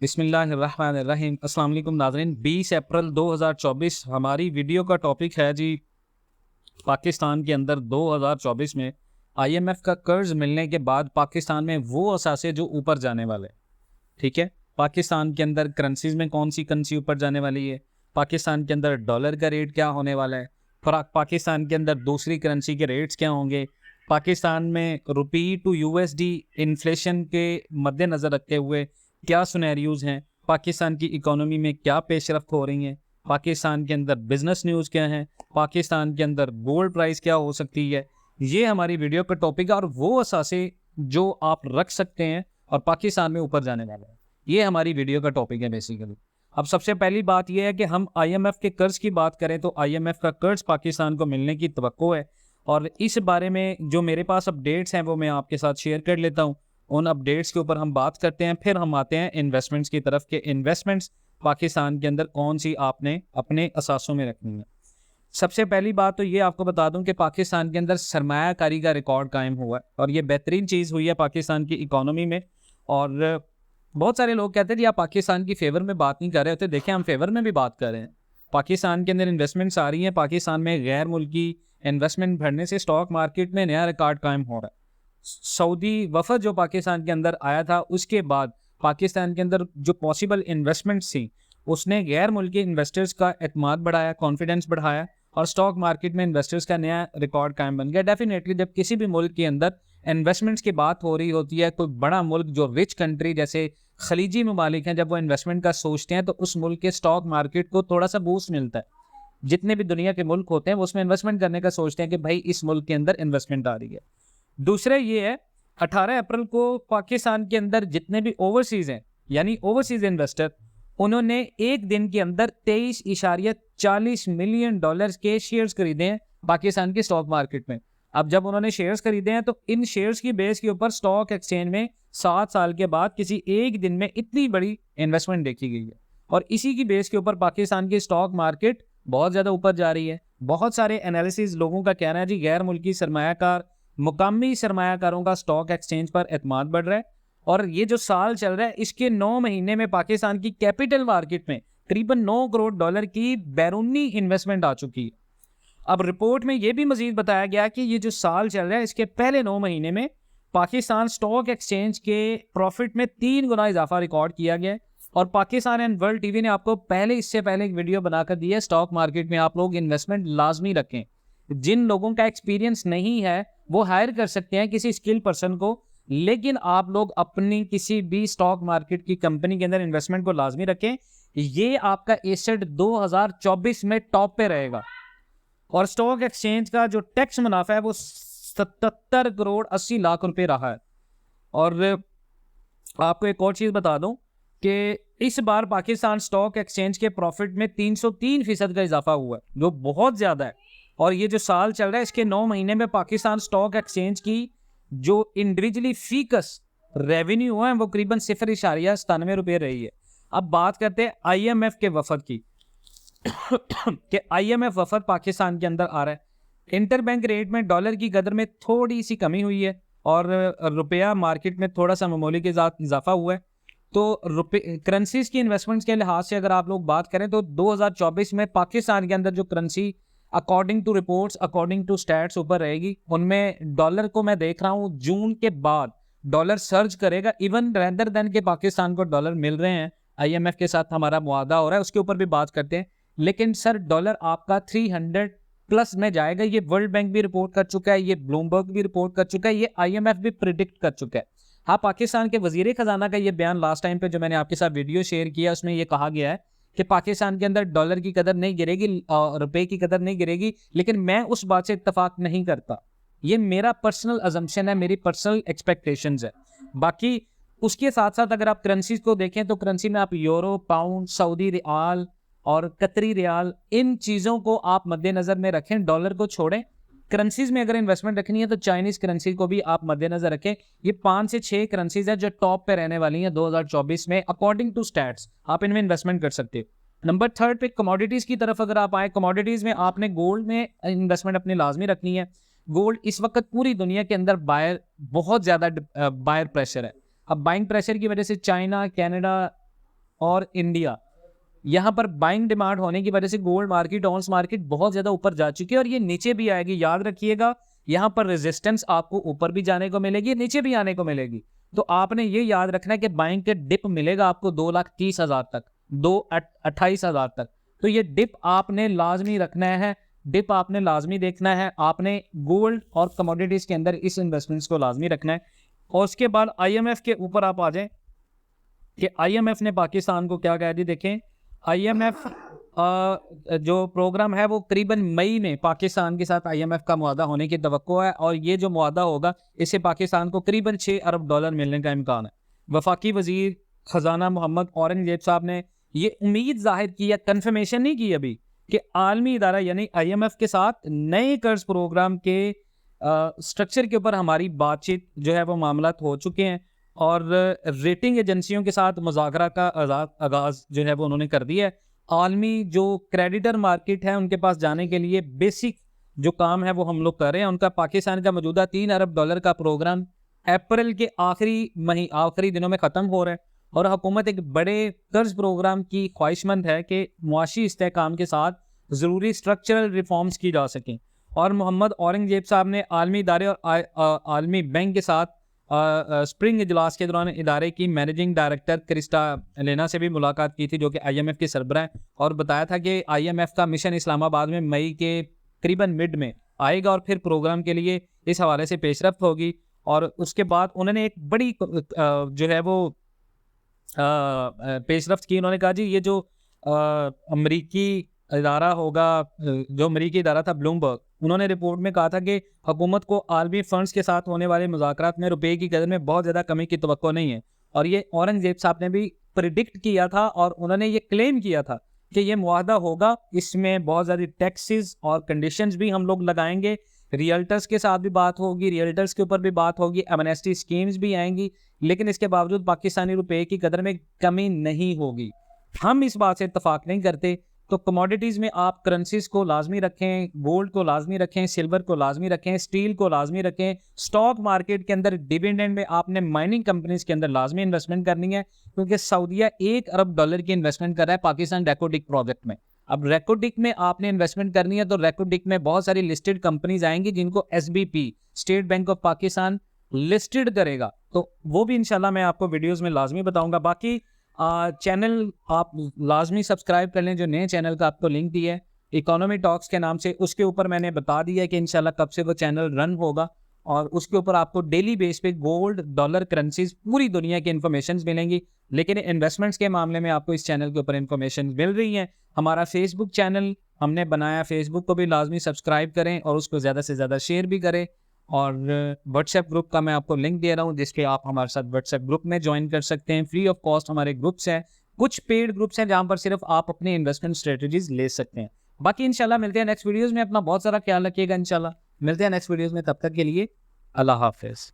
बिस्मिल्लाहिर्रहमानिर्रहीम। अस्सलाम वालेकुम नाज़रीन। 20 अप्रैल 2024 हमारी वीडियो का टॉपिक है जी। पाकिस्तान के अंदर 2024 में आईएमएफ का कर्ज मिलने के बाद पाकिस्तान में वो असासे जो ऊपर जाने वाले, ठीक है। पाकिस्तान के अंदर करेंसीज में कौन सी करेंसी ऊपर जाने वाली है, पाकिस्तान के अंदर डॉलर का रेट क्या होने वाला है, पाकिस्तान के अंदर दूसरी करेंसी के रेट्स क्या होंगे, पाकिस्तान में रुपी टू यूएसडी इन्फ्लेशन के मद्देनज़र रखते हुए क्या सिनेरियोज हैं, पाकिस्तान की इकोनॉमी में क्या पेशरफ्त हो रही हैं, पाकिस्तान के अंदर बिजनेस न्यूज़ क्या है, पाकिस्तान के अंदर गोल्ड प्राइस क्या हो सकती है। ये हमारी वीडियो का टॉपिक है और वो असासे जो आप रख सकते हैं और पाकिस्तान में ऊपर जाने वाला है। ये हमारी वीडियो का टॉपिक है बेसिकली। अब सबसे पहली बात यह है कि हम आईएमएफ के कर्ज की बात करें तो आईएमएफ का कर्ज पाकिस्तान को मिलने की तवक्को है और इस बारे में जो मेरे पास अपडेट्स हैं वो मैं आपके साथ शेयर कर लेता हूं। उन अपडेट्स के ऊपर हम बात करते हैं, फिर हम आते हैं इन्वेस्टमेंट्स की तरफ के इन्वेस्टमेंट्स पाकिस्तान के अंदर कौन सी आपने अपने असासों में रखनी है। सबसे पहली बात तो ये आपको बता दूं कि पाकिस्तान के अंदर सरमायाकारी का रिकॉर्ड कायम हुआ है और ये बेहतरीन चीज़ हुई है पाकिस्तान की इकोनॉमी में। और बहुत सारे लोग कहते हैं जी आप पाकिस्तान की फेवर में बात नहीं कर रहे होते। देखें, हम फेवर में भी बात कर रहे हैं। पाकिस्तान के अंदर इन्वेस्टमेंट्स आ रही हैं, पाकिस्तान में गैर मुल्की इन्वेस्टमेंट बढ़ने से स्टॉक मार्केट में नया रिकॉर्ड कायम हो रहा है। सऊदी वफद जो पाकिस्तान के अंदर आया था उसके बाद पाकिस्तान के अंदर जो पॉसिबल इन्वेस्टमेंट्स थी उसने गैर मुल्की इन्वेस्टर्स का एतमाद बढ़ाया, कॉन्फिडेंस बढ़ाया और स्टॉक मार्केट में इन्वेस्टर्स का नया रिकॉर्ड कायम बन गया। डेफिनेटली जब किसी भी मुल्क के अंदर इन्वेस्टमेंट्स की बात हो रही होती है, कोई बड़ा मुल्क जो रिच कंट्री जैसे खलीजी ममालिक हैं, जब वो इन्वेस्टमेंट का सोचते हैं तो उस मुल्क के स्टॉक मार्केट को थोड़ा सा बूस्ट मिलता है। जितने भी दुनिया के मुल्क होते हैं वो उसमें इन्वेस्टमेंट करने का सोचते हैं कि भाई इस मुल्क के अंदर इन्वेस्टमेंट आ रही है। दूसरा ये है, 18 अप्रैल को पाकिस्तान के अंदर जितने भी ओवरसीज हैं यानी ओवरसीज इन्वेस्टर, उन्होंने एक दिन के अंदर 23.40 मिलियन डॉलर्स के शेयर्स खरीदे हैं पाकिस्तान के स्टॉक मार्केट में। अब जब उन्होंने शेयर्स खरीदे हैं तो इन शेयर्स की बेस के ऊपर स्टॉक एक्सचेंज में 7 साल के बाद किसी एक दिन में इतनी बड़ी इन्वेस्टमेंट देखी गई है और इसी की बेस के ऊपर पाकिस्तान की स्टॉक मार्केट बहुत ज़्यादा ऊपर जा रही है। बहुत सारे एनालिसिस लोगों का कहना है जी गैर मुल्की सरमायाकार मुकामी सरमायाकारों का स्टॉक एक्सचेंज पर एतमाद बढ़ रहा है और ये जो साल चल रहा है इसके 9 महीने में पाकिस्तान की कैपिटल मार्केट में करीबन 9 करोड़ डॉलर की बैरूनी इन्वेस्टमेंट आ चुकी है। अब रिपोर्ट में ये भी मजीद बताया गया कि ये जो साल चल रहा है इसके पहले 9 महीने में पाकिस्तान स्टॉक एक्सचेंज के प्रॉफिट में 3 गुना इजाफा रिकॉर्ड किया गया है। और पाकिस्तान एंड वर्ल्ड टीवी ने आपको इससे पहले एक वीडियो बनाकर दी है, स्टॉक मार्केट में आप लोग इन्वेस्टमेंट लाजमी रखें। जिन लोगों का एक्सपीरियंस नहीं है वो हायर कर सकते हैं किसी स्किल पर्सन को, लेकिन आप लोग अपनी किसी भी स्टॉक मार्केट की कंपनी के अंदर इन्वेस्टमेंट को लाजमी रखें। ये आपका एसेट 2024 में टॉप पे रहेगा और स्टॉक एक्सचेंज का जो टैक्स मुनाफा है वो 77 करोड़ 80 लाख रुपए रहा है। और आपको एक और चीज बता दूं कि इस बार पाकिस्तान स्टॉक एक्सचेंज के प्रॉफिट में 303% का इजाफा हुआ है जो बहुत ज्यादा है। और ये जो साल चल रहा है इसके 9 महीने में पाकिस्तान स्टॉक एक्सचेंज की जो इंडिविजुअली फीकस रेवेन्यू है वो करीबन 0.97 रुपये रही है। अब बात करते हैं आईएमएफ के वफद की कि आईएमएफ वफद पाकिस्तान के अंदर आ रहा है। इंटरबैंक रेट में डॉलर की कदर में थोड़ी सी कमी हुई है और रुपया मार्केट में थोड़ा सा मामूली के साथ इजाफा हुआ है। तो करेंसीज की इन्वेस्टमेंट्स के लिहाज से अगर आप लोग बात करें तो 2024 में पाकिस्तान के अंदर जो currency according to reports, according to stats ऊपर रहेगी, उनमें डॉलर को मैं देख रहा हूँ जून के बाद डॉलर सर्ज करेगा। इवन रेदर देन के पाकिस्तान को डॉलर मिल रहे हैं, आईएमएफ के साथ हमारा मुआहदा हो रहा है, उसके ऊपर भी बात करते हैं। लेकिन सर डॉलर आपका 300 प्लस में जाएगा। ये वर्ल्ड बैंक भी रिपोर्ट कर चुका है, ये ब्लूमबर्ग भी रिपोर्ट कर चुका है, ये आईएमएफ भी प्रिडिक्ट कर चुका है। हाँ, पाकिस्तान के वजीर खजाना का ये बयान लास्ट टाइम पे जो मैंने आपके साथ वीडियो शेयर किया उसमें ये कहा गया है कि पाकिस्तान के अंदर डॉलर की कदर नहीं गिरेगी, रुपए की कदर नहीं गिरेगी, लेकिन मैं उस बात से इत्तेफाक नहीं करता। ये मेरा पर्सनल अजम्पशन है, मेरी पर्सनल एक्सपेक्टेशंस है। बाकी उसके साथ साथ अगर आप करेंसीज को देखें तो करेंसी में आप यूरो, पाउंड, सऊदी रियाल और कतरी रियाल, इन चीज़ों को आप मद्देनज़र में रखें, डॉलर को छोड़ें। करेंसीज में अगर इन्वेस्टमेंट रखनी है तो चाइनीज करेंसी को भी आप मद्देनजर रखें। ये 5 से 6 करेंसीज है जो टॉप पे रहने वाली हैं 2024 में अकॉर्डिंग टू स्टैट्स, आप इनमें इन्वेस्टमेंट कर सकते हो। नंबर 3 पे कमोडिटीज की तरफ अगर आप आए, कमोडिटीज में आपने गोल्ड में इन्वेस्टमेंट अपनी लाजमी रखनी है। गोल्ड इस वक्त पूरी दुनिया के अंदर बहुत ज्यादा बायर प्रेशर है। अब बाइंग प्रेशर की वजह से चाइना, कनाडा, और इंडिया, यहाँ पर बाइंग डिमांड होने की वजह से गोल्ड मार्केट, ऑन्स मार्केट बहुत ज़्यादा ऊपर जा चुकी है और ये नीचे भी आएगी। याद रखिएगा, यहाँ पर रेजिस्टेंस आपको ऊपर भी जाने को मिलेगी, नीचे भी आने को मिलेगी। तो आपने ये याद रखना है कि बाइंग के डिप मिलेगा आपको 2,30,000 तक, 2,28,000 तक। तो ये डिप आपने लाजमी रखना है, डिप आपने लाजमी देखना है, आपने गोल्ड और कमोडिटीज़ के अंदर इस इन्वेस्टमेंट्स को लाजमी रखना है। और उसके बाद IMF के ऊपर आप आ जाएं कि IMF ने पाकिस्तान को क्या कहा जी। देखें, IMF जो प्रोग्राम है वो करीबन मई में पाकिस्तान के साथ IMF का मुआहदा होने की तवक्को है और ये जो मुआहदा होगा इससे पाकिस्तान को करीबन $6 अरब मिलने का इम्कान है। वफाकी वजीर खजाना मोहम्मद औरंगजेब साहब ने ये उम्मीद जाहिर की है, कन्फर्मेशन नहीं की अभी, कि आलमी इदारा यानी IMF के साथ नए कर्ज प्रोग्राम के स्ट्रक्चर के ऊपर हमारी बातचीत जो है वो मामलात हो चुके हैं और रेटिंग एजेंसियों के साथ मुज़ाकरा का आगाज़ जो है वो उन्होंने कर दिया है। आलमी जो क्रेडिटर मार्केट है उनके पास जाने के लिए बेसिक जो काम है वो हम लोग कर रहे हैं। उनका पाकिस्तान का मौजूदा $3 अरब का प्रोग्राम अप्रैल के आखिरी दिनों में ख़त्म हो रहा है और हुकूमत एक बड़े कर्ज प्रोग्राम की ख्वाहिशमंद है कि मुआशी इस्तेहकाम के साथ ज़रूरी स्ट्रक्चरल रिफॉर्म्स की जा सकें। और मोहम्मद औरंगजेब साहब ने आलमी इदारे और आलमी बैंक के साथ स्प्रिंग इजलास के दौरान इदारे की मैनेजिंग डायरेक्टर क्रिस्टा लेना से भी मुलाकात की थी, जो कि IMF के सरबराह हैं, और बताया था कि IMF का मिशन इस्लामाबाद में मई के करीबन मिड में आएगा और फिर प्रोग्राम के लिए इस हवाले से पेशरफ्त होगी। और उसके बाद उन्होंने एक बड़ी जो है वो पेशरफ्त की। उन्होंने कहा जी ये जो अमरीकी इदारा होगा, जो अमरीकी इदारा था ब्लूमबर्ग, उन्होंने रिपोर्ट में कहा था कि हुकूमत को आलमी फंड्स के साथ होने वाले मुज़ाकरात में रुपए की कदर में बहुत ज़्यादा कमी की तवक्को नहीं है। और ये औरंगजेब साहब ने भी प्रिडिक्ट किया था और उन्होंने ये क्लेम किया था कि ये मुआहदा होगा, इसमें बहुत ज़्यादा टैक्सेस और कंडीशंस भी हम लोग लगाएंगे, रियल्टर्स के साथ भी बात होगी, रियल्टर्स के ऊपर भी बात होगी, एमनेस्टी स्कीम्स भी आएंगी, लेकिन इसके बावजूद पाकिस्तानी रुपए की कदर में कमी नहीं होगी। हम इस बात से इत्तफाक नहीं करते। तो कमोडिटीज़ में आप करेंसीज को लाजमी रखें, गोल्ड को लाजमी रखें, सिल्वर को लाजमी रखें, स्टील को लाजमी रखें। स्टॉक मार्केट के अंदर डिविडेंड में आपने माइनिंग कंपनीज के अंदर लाजमी इन्वेस्टमेंट करनी है, क्योंकि सऊदीया $1 अरब की इन्वेस्टमेंट कर रहा है पाकिस्तान रेकोडिक प्रोजेक्ट में। अब रेकोडिक में आपने इन्वेस्टमेंट करनी है तो रेकोडिक में बहुत सारी लिस्टेड कंपनीज आएंगी जिनको SBP state bank of Pakistan listed करेगा, तो वो भी इंशाल्लाह मैं आपको वीडियोज़ में लाजमी बताऊँगा। बाकी चैनल आप लाजमी सब्सक्राइब कर लें, जो नए चैनल का आपको लिंक दिया है इकोनॉमी टॉक्स के नाम से, उसके ऊपर मैंने बता दिया है कि इंशाल्लाह कब से वो चैनल रन होगा और उसके ऊपर आपको डेली बेस पे गोल्ड, डॉलर, करेंसीज, पूरी दुनिया की इन्फॉर्मेशन मिलेंगी। लेकिन इन्वेस्टमेंट्स के मामले में आपको इस चैनल के ऊपर इन्फॉर्मेशन मिल रही है। हमारा फेसबुक चैनल हमने बनाया, फेसबुक को भी लाजमी सब्सक्राइब करें और उसको ज़्यादा से ज़्यादा शेयर भी करें। और व्हाट्सएप ग्रुप का मैं आपको लिंक दे रहा हूँ जिसके आप हमारे साथ व्हाट्सएप ग्रुप में ज्वाइन कर सकते हैं। फ्री ऑफ कॉस्ट हमारे ग्रुप्स हैं, कुछ पेड ग्रुप्स हैं जहाँ पर सिर्फ आप अपनी इन्वेस्टमेंट स्ट्रेटजीज ले सकते हैं। बाकी इंशाल्लाह मिलते हैं नेक्स्ट वीडियोज़ में। अपना बहुत सारा ख्याल रखिएगा, इंशाल्लाह मिलते हैं नेक्स्ट वीडियोज़ में। तब तक के लिए अल्लाह हाफिज़।